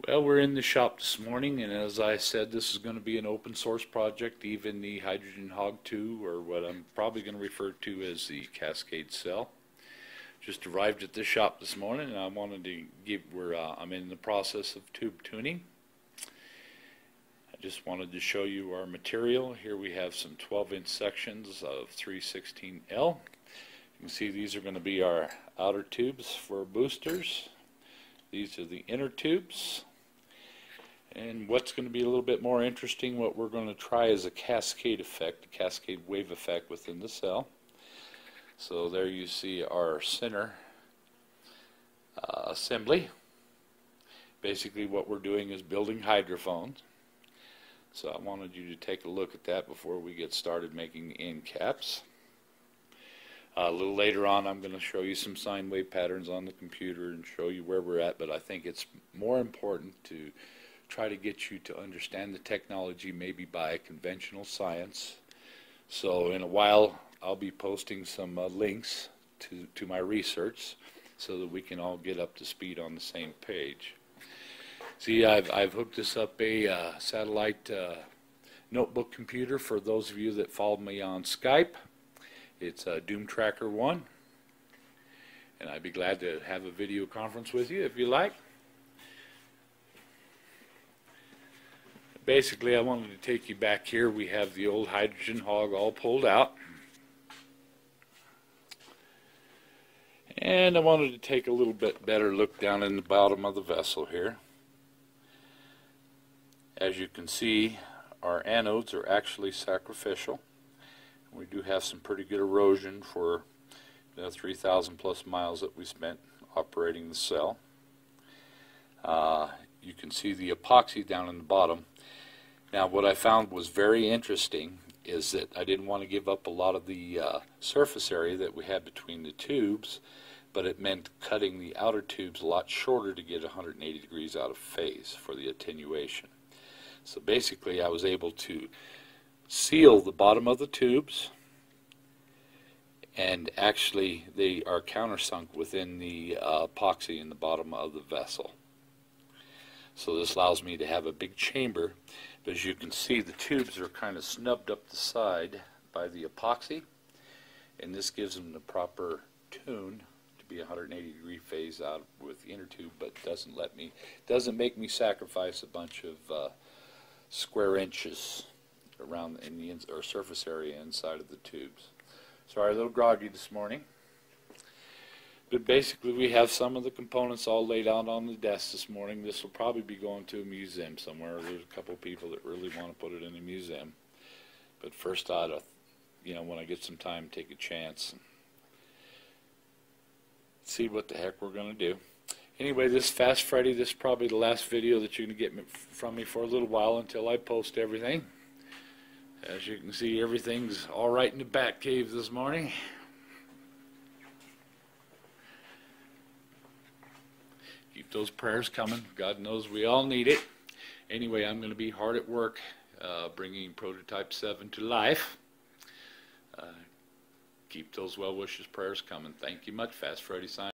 Well, we're in the shop this morning, and as I said, this is going to be an open source project. Even the Hydrogen Hog 2, or what I'm probably going to refer to as the Cascade Cell, just arrived at the shop this morning, and I wanted to give I'm in the process of tube tuning. I just wanted to show you our material. Here we have some 12-inch sections of 316L. You can see these are going to be our outer tubes for boosters. These are the inner tubes. And what's going to be a little bit more interesting, what we're going to try is a cascade effect, a cascade wave effect within the cell. So there you see our center assembly. Basically what we're doing is building hydrophones. So I wanted you to take a look at that before we get started making the end caps. A little later on I'm going to show you some sine wave patterns on the computer and show you where we're at, but I think it's more important to try to get you to understand the technology maybe by conventional science. So in a while I'll be posting some links to my research so that we can all get up to speed on the same page. See, I've hooked this up a satellite notebook computer for those of you that followed me on Skype. It's Doom Tracker 1, and I'd be glad to have a video conference with you if you like. Basically, I wanted to take you back here. We have the old hydrogen hog all pulled out. And I wanted to take a little bit better look down in the bottom of the vessel here. As you can see, our anodes are actually sacrificial. We do have some pretty good erosion for the 3,000 plus miles that we spent operating the cell. You can see the epoxy down in the bottom. Now what I found was very interesting is that I didn't want to give up a lot of the surface area that we had between the tubes, but it meant cutting the outer tubes a lot shorter to get 180 degrees out of phase for the attenuation. So basically I was able to seal the bottom of the tubes, and actually they are countersunk within the epoxy in the bottom of the vessel. So this allows me to have a big chamber, but as you can see the tubes are kind of snubbed up the side by the epoxy, and this gives them the proper tune to be 180 degree phase out with the inner tube, but doesn't make me sacrifice a bunch of square inches around in the surface area inside of the tubes. Sorry, a little groggy this morning. But basically we have some of the components all laid out on the desk this morning. This will probably be going to a museum somewhere. There's a couple of people that really want to put it in a museum. But first I ought to, when I get some time, take a chance and see what the heck we're going to do. Anyway, this Fast Freddy, this is probably the last video that you're going to get from me for a little while until I post everything. As you can see, everything's all right in the bat cave this morning. Keep those prayers coming. God knows we all need it. Anyway, I'm going to be hard at work bringing Prototype 7 to life. Keep those well wishes, prayers coming. Thank you much. Fast Freddy signing.